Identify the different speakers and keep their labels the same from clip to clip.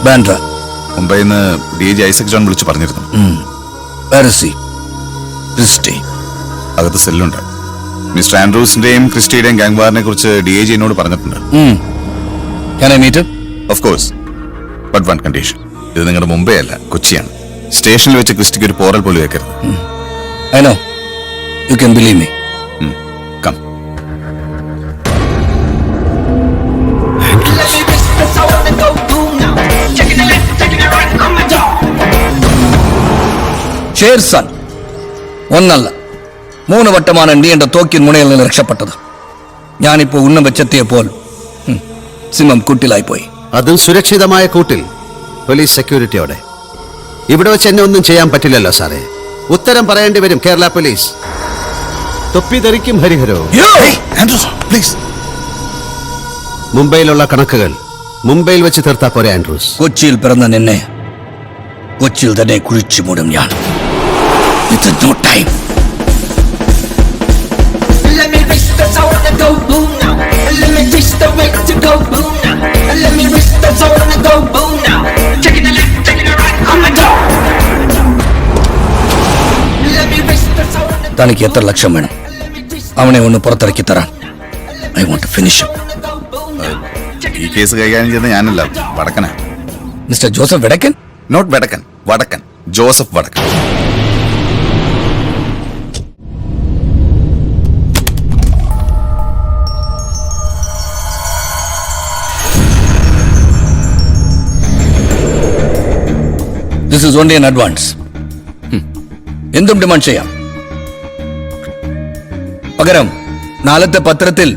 Speaker 1: ബാൻഡ്ര.
Speaker 2: മുംബൈയിൽ നിന്ന് DG Isaac John വിളിച്ചു പറഞ്ഞിരുന്നു.
Speaker 1: ക്രിസ്റ്റി
Speaker 2: അകത്ത് സെല്ലുണ്ട്. മിസ്റ്റർ ആൻഡ്രൂസിന്റെയും ക്രിസ്റ്റിയുടെയും ഗാങ് വാറിനെ കുറിച്ച് DIG എന്നോട് പറഞ്ഞിട്ടുണ്ട്. Of course, but one condition. ഇത് നിങ്ങളുടെ മുംബൈ അല്ല, കൊച്ചിയാണ്. സ്റ്റേഷനിൽ വെച്ച് ക്രിസ്റ്റിക്ക് ഒരു പോറൽ പോലും വെക്കരുത്.
Speaker 1: I know. You can believe me.
Speaker 2: Come.
Speaker 1: ഷേർസാൻ ഒന്നല്ല 3 വട്ടമാണ് നീ എന്റെ തോക്കിൻ മുനയിൽ നിന്ന് രക്ഷപ്പെട്ടത്. ഞാനിപ്പോ ഉന്നം വെച്ചെത്തിയപ്പോൾ സിംഹം കൂട്ടിലായി പോയി.
Speaker 3: അതും സുരക്ഷിതമായ കൂട്ടിൽ, പോലീസ് സെക്യൂരിറ്റിയോടെ. ഇവിടെ വെച്ച് എന്നെ ഒന്നും ചെയ്യാൻ പറ്റില്ലല്ലോ സാറേ. ഉത്തരം പറയേണ്ടി വരും കേരള പോലീസ്. തൊപ്പി ധരിക്കും ഹരിഹരോ. മുംബൈയിലുള്ള കണക്കുകൾ മുംബൈയിൽ വെച്ച് തീർത്താ പോരെ ആൻഡ്രൂസ്?
Speaker 1: കൊച്ചിയിൽ പിറന്ന നിന്നെ കൊച്ചിയിൽ തന്നെ കുഴിച്ചു മൂടും ഞാൻ. No time.
Speaker 4: Let me reach the zone and go boom now. Let me reach the way to go boom now. Let me reach the zone and go boom now. Taking the left, taking the right, on my door. Let me reach the zone and go.
Speaker 1: തനിക്ക് എത്ര ലക്ഷം വേണം? അവനെ ഒന്ന് പുറത്തിറക്കി തരാൻ. I want to finish him.
Speaker 2: ഈ case കൈകാര്യം ചെയ്യുന്ന ഞാനല്ല, വടക്കനാ.
Speaker 1: മിസ്റ്റർ ജോസഫ് വടക്കൻ?
Speaker 2: നോട്ട് വടക്കൻ, വടക്കൻ. ജോസഫ് വടക്കൻ.
Speaker 1: This is only an advance. എന്തും ഡിമാൻഡ് ചെയ്യാം. പകരം നാളത്തെ പത്രത്തിൽ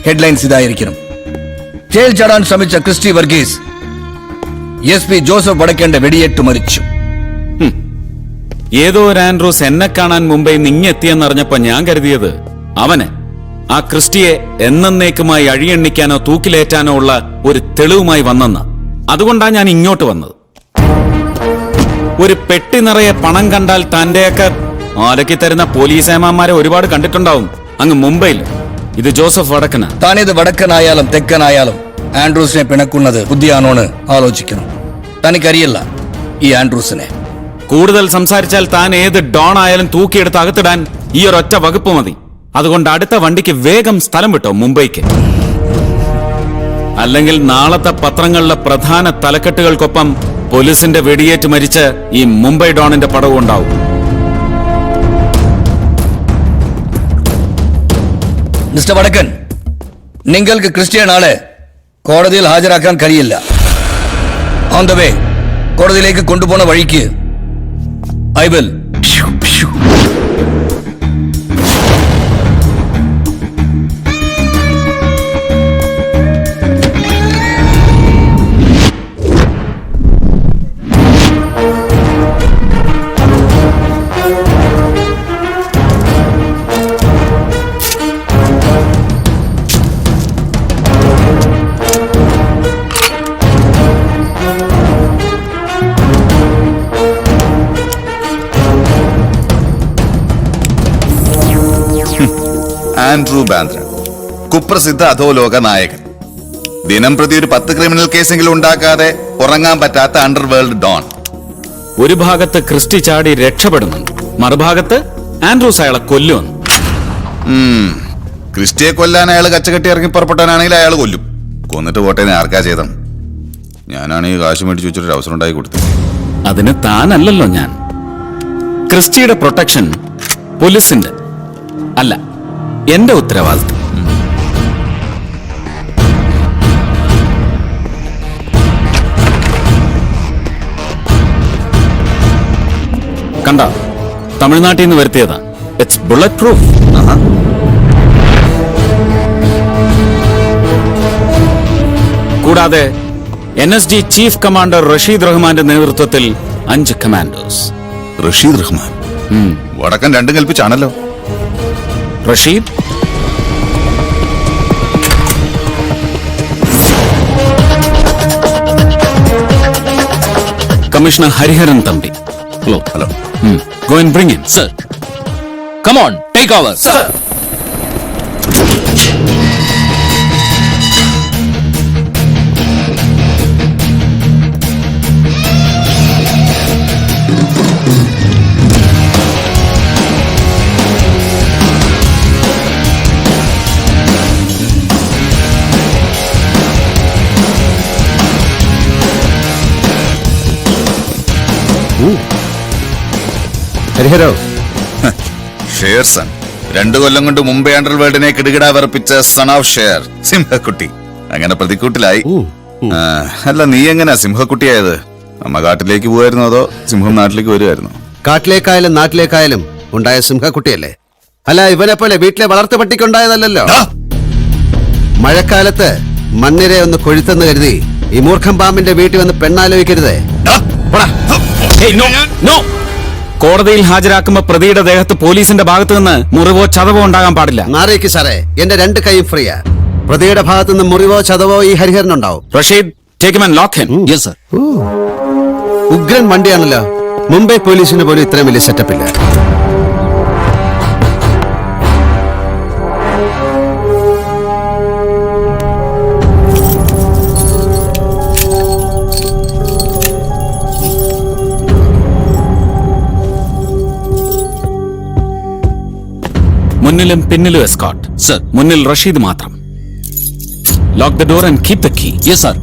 Speaker 1: ഹെഡ്ലൈൻസ് ഇതായിരിക്കണം: ജയിൽ ചാടാൻ ശ്രമിച്ച ക്രിസ്റ്റി വർഗീസ് SP ജോസഫ് വടക്കേന്റെ വെടിയേറ്റ് മരിച്ചു.
Speaker 5: ഏതോ ഒരു ആൻഡ്രൂസ് എന്നെ കാണാൻ മുംബൈ നിങ്ങെത്തിയെന്നറിഞ്ഞപ്പോ ഞാൻ കരുതിയത് അവനെ, ആ ക്രിസ്റ്റിയെ എന്നേക്കുമായി അഴിയെണ്ണിക്കാനോ തൂക്കിലേറ്റാനോ ഉള്ള ഒരു തെളിവുമായി വന്നെന്ന്. അതുകൊണ്ടാണ് ഞാൻ ഇങ്ങോട്ട് വന്നത്. ഒരു പെട്ടി നിറയെ പണം കണ്ടാൽ തന്റെയൊക്കെ ആലക്കി തരുന്ന പോലീസ് ഏമാന്മാരെ ഒരുപാട് കണ്ടിട്ടുണ്ടാവും അങ്ങ് മുംബൈയിൽ. ഇത് ജോസഫ് വടക്കന.
Speaker 1: താനിത് വടക്കനായാലും തെക്കനായാലും ആൻഡ്രൂസിനെ പിണക്കുന്നത് ബുദ്ധിയാണോന്ന് ആലോചിക്കണം. തനിക്കറിയില്ല ഈ ആൻഡ്രൂസിനെ.
Speaker 5: കൂടുതൽ സംസാരിച്ചാൽ താൻ ഏത് ഡോൺ ആയാലും തൂക്കിയെടുത്ത് അകത്തിടാൻ ഈ ഒരൊറ്റ വകുപ്പ് മതി. അതുകൊണ്ട് അടുത്ത വണ്ടിക്ക് വേഗം സ്ഥലം വിട്ടോ മുംബൈക്ക്. അല്ലെങ്കിൽ നാളത്തെ പത്രങ്ങളിലെ പ്രധാന തലക്കെട്ടുകൾക്കൊപ്പം പോലീസിന്റെ വെടിയേറ്റ് മരിച്ച് ഈ മുംബൈ ഡോണിന്റെ പടവും ഉണ്ടാവും.
Speaker 1: മിസ്റ്റർ വടക്കൻ, നിങ്ങൾക്ക് ക്രിസ്ത്യൻ ആളെ കോടതിയിൽ ഹാജരാക്കാൻ കഴിയില്ല. ഓൺ ദ വേ കോടതിയിലേക്ക് കൊണ്ടുപോകുന്ന വഴിക്ക് ഐ വിൽ
Speaker 2: ആൻഡ്രൂ ബാന്ദ്ര, കുപ്രസിദ്ധ അധോലോക നായകൻ. ദിനം പ്രതി ഒരു 10 ക്രിമിനൽ കേസെങ്കിലും ഉണ്ടാക്കാതെ ഉറങ്ങാൻ പറ്റാത്ത അണ്ടർവേൾഡ് ഡോൺ.
Speaker 5: ഒരു ഭാഗത്ത് ക്രിസ്റ്റി ചാടി രക്ഷപ്പെടുന്നുണ്ട്, മറുഭാഗത്ത് ആൻഡ്രൂസ് അയാളെ കൊല്ലുമെന്ന്.
Speaker 2: ക്രിസ്റ്റിയെ കൊല്ലാൻ അയാൾ കച്ചകെട്ടി ഇറങ്ങി പുറപ്പെട്ടാനാണെങ്കിൽ അയാൾ കൊല്ലും. കൊന്നിട്ട് പോട്ടെ, ആർക്കാ ചെയ്തം. ഞാനാണെങ്കിൽ കാശ് മേടിച്ച് വെച്ചിട്ടൊരു അവസരം ഉണ്ടായി കൊടുത്തു.
Speaker 5: അതിന് താനല്ലല്ലോ ഞാൻ. ക്രിസ്റ്റിയുടെ പ്രൊട്ടക്ഷൻ പോലീസിന്റെ അല്ല, എന്റെ ഉത്തരവാദിത്വം. കണ്ട, തമിഴ്നാട്ടിൽ നിന്ന് വരുത്തിയതാ. It's bullet proof. കൂടാതെ NSG ചീഫ് കമാൻഡർ റഷീദ് റഹ്മാന്റെ നേതൃത്വത്തിൽ 5 കമാൻഡോസ്.
Speaker 2: റഷീദ് റഹ്മാൻ വടക്കൻ രണ്ടും കൽപ്പിച്ചാണല്ലോ.
Speaker 5: Rasheed, commissioner Hariharan Thampi.
Speaker 2: Hello.
Speaker 5: Go and bring him.
Speaker 6: Sir. Come on, take over. Sir.
Speaker 3: ഹരിഹരോ,
Speaker 2: ഷേർ സൺ 2 കൊല്ലം കൊണ്ട് മുംബൈ അണ്ടർവേൾഡിനെ കിടുകിടാ വിറപ്പിച്ച സൺ ഓഫ് ഷെയർ സിംഹക്കുട്ടി അങ്ങനെ പ്രതിക്കൂട്ടിലായി. അല്ല, നീ എങ്ങനെയാ സിംഹക്കുട്ടിയായത്? നമ്മ കാട്ടിലേക്ക് പോവായിരുന്നോ അതോ സിംഹം നാട്ടിലേക്ക് വരുമായിരുന്നോ?
Speaker 3: കാട്ടിലേക്കായാലും നാട്ടിലേക്കായാലും ഉണ്ടായ സിംഹക്കുട്ടിയല്ലേ. അല്ല, ഇവനെ പോലെ വീട്ടിലെ വളർത്തു പട്ടിക്കുണ്ടായതല്ലോ. മഴക്കാലത്ത് മണ്ണിരെ ഒന്ന് കൊഴുത്തെന്ന് കരുതി ഈ മൂർഖം പാമ്പിന്റെ വീട്ടിൽ വന്ന് പെണ്ണാലോചിക്കരുതേ.
Speaker 5: Hey, no, no. കോടതിയിൽ ഹാജരാക്കുമ്പോ പ്രതിയുടെ ദേഹത്ത് പോലീസിന്റെ ഭാഗത്ത് നിന്ന് മുറിവോ ചതവോ ഉണ്ടാകാൻ പാടില്ല.
Speaker 3: നാരേക്ക് സാറേ, എന്റെ 2 കൈയും ഫ്രീയാ. പ്രതിയുടെ ഭാഗത്ത് നിന്ന് മുറിവോ ചതവോ ഈ ഹരിഹരനുണ്ടാവും.
Speaker 5: Rasheed, take him and lock him.
Speaker 6: Yes, sir.
Speaker 3: ഉഗ്രൻ വണ്ടിയാണല്ലോ. മുംബൈ പോലീസിന് പോലും ഇത്രയും വലിയ സെറ്റപ്പ് ഇല്ല.
Speaker 5: മുന്നിലും പിന്നിലും എസ്കോർട്ട്.
Speaker 6: Sir.
Speaker 5: മുന്നിൽ റഷീദ് മാത്രം. Lock the door and keep the key.
Speaker 6: Yes, sir.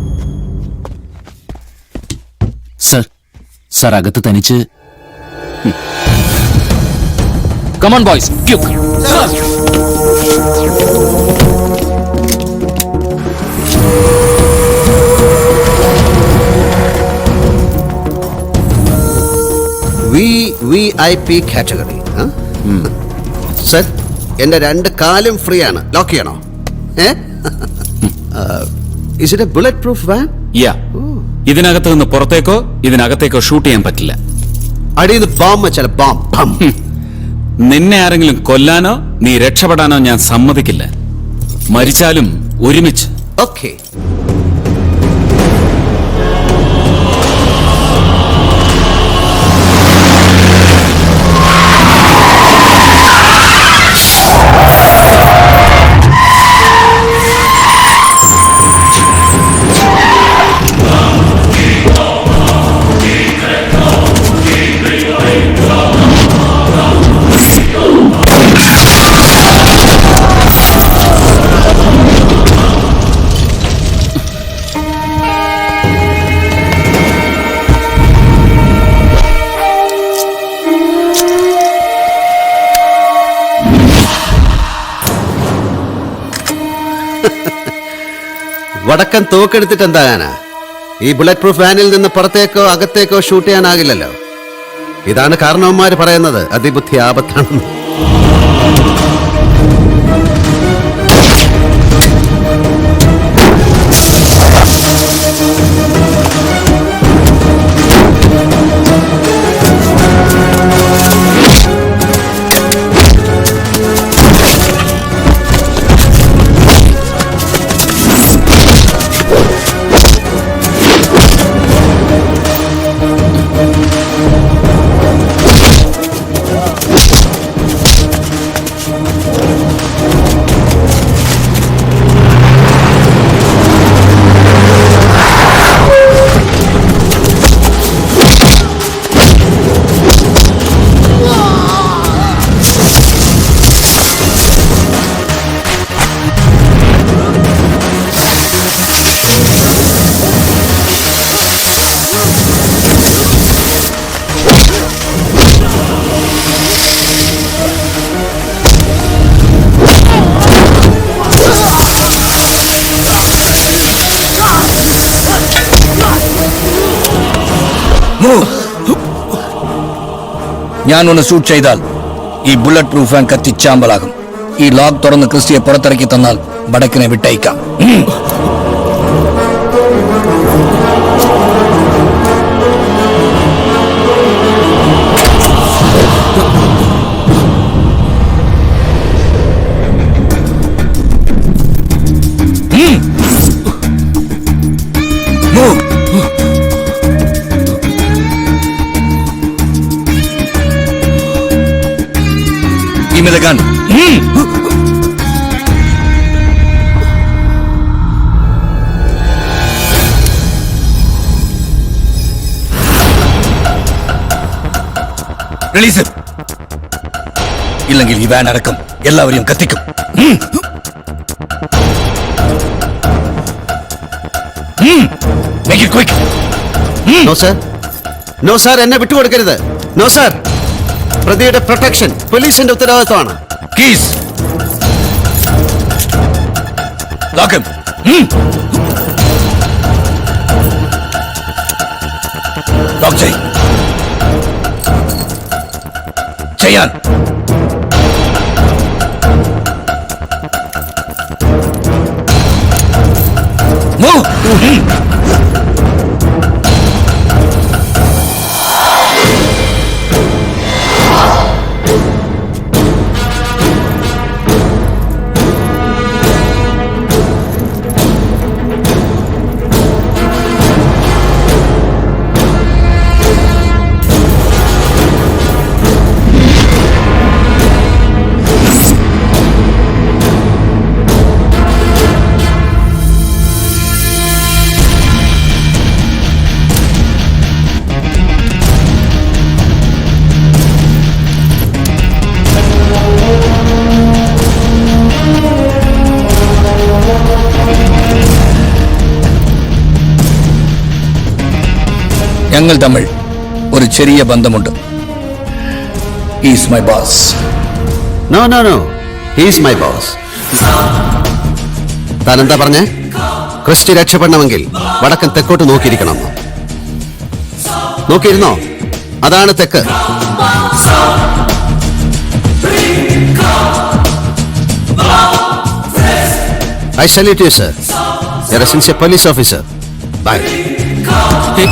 Speaker 6: Sir അകത്ത് തനിച്ച്. Come on boys, quick.
Speaker 3: VIP category. Sir, എന്റെ 2 കാലും ഫ്രീ ആണ്. ലോക്ക് ചെയ്യണോ? Is it a bulletproof van?
Speaker 5: യാ. ഇതിനകത്ത് നിന്ന് പുറത്തേക്കോ ഇതിനകത്തേക്കോ ഷൂട്ട് ചെയ്യാൻ പറ്റില്ല.
Speaker 3: അടിയിൽ ബോംബ് വെച്ചാൽ ബോംബ്.
Speaker 5: നിന്നെ ആരെങ്കിലും കൊല്ലാനോ നീ രക്ഷപ്പെടാനോ ഞാൻ സമ്മതിക്കില്ല. മരിച്ചാലും ഒരുമിച്ച്.
Speaker 3: ഓക്കെ. വടക്കൻ തോക്കെടുത്തിട്ട് എന്താകാനാ? ഈ ബുള്ളറ്റ് പ്രൂഫ് വാനിൽ നിന്ന് പുറത്തേക്കോ അകത്തേക്കോ ഷൂട്ട് ചെയ്യാനാകില്ലല്ലോ. ഇതാണ് കാരണവന്മാര് പറയുന്നത് അതിബുദ്ധി ആപത്താണെന്ന്.
Speaker 1: ഞാൻ ഒന്ന് ഷൂട്ട് ചെയ്താൽ ഈ ബുള്ളറ്റ് പ്രൂഫ് വാൻ കത്തിച്ചാമ്പലാകും. ഈ ലോക്ക് തുറന്ന് ക്രിസ്റ്റിയെ പുറത്തിറക്കി തന്നാൽ വടക്കിനെ വിട്ടയക്കാം. Give me the gun. Release it. ഇല്ലെങ്കിൽ ഈ വാൻ അടക്കം എല്ലാവരെയും കത്തിക്കും. Make it quick.
Speaker 3: No sir, no sir, എന്നെ വിട്ടുകൊടുക്കരുത്. No sir. പ്രതിയുടെ പ്രൊട്ടക്ഷൻ പോലീസിന്റെ ഉത്തരവാദിത്വമാണ്.
Speaker 1: കീസ് ലോക്ക് ലോക്ക് ചെയ്യാൻ മൂവ്. ഞങ്ങൾ തമ്മിൽ ഒരു ചെറിയ ബന്ധമുണ്ട്. Is my boss.
Speaker 3: No no no, he's my boss. താൻ എന്താ പറഞ്ഞേ? ക്രിസ്റ്റി രക്ഷപ്പെടണമെങ്കിൽ വടക്കൻ തെക്കോട്ട് നോക്കിയിരിക്കണം. നോക്കിയിരുന്നോ? അതാണ് തെക്ക്. I salute you sir. You are a sincere police officer. Bye.
Speaker 5: ഏയ്,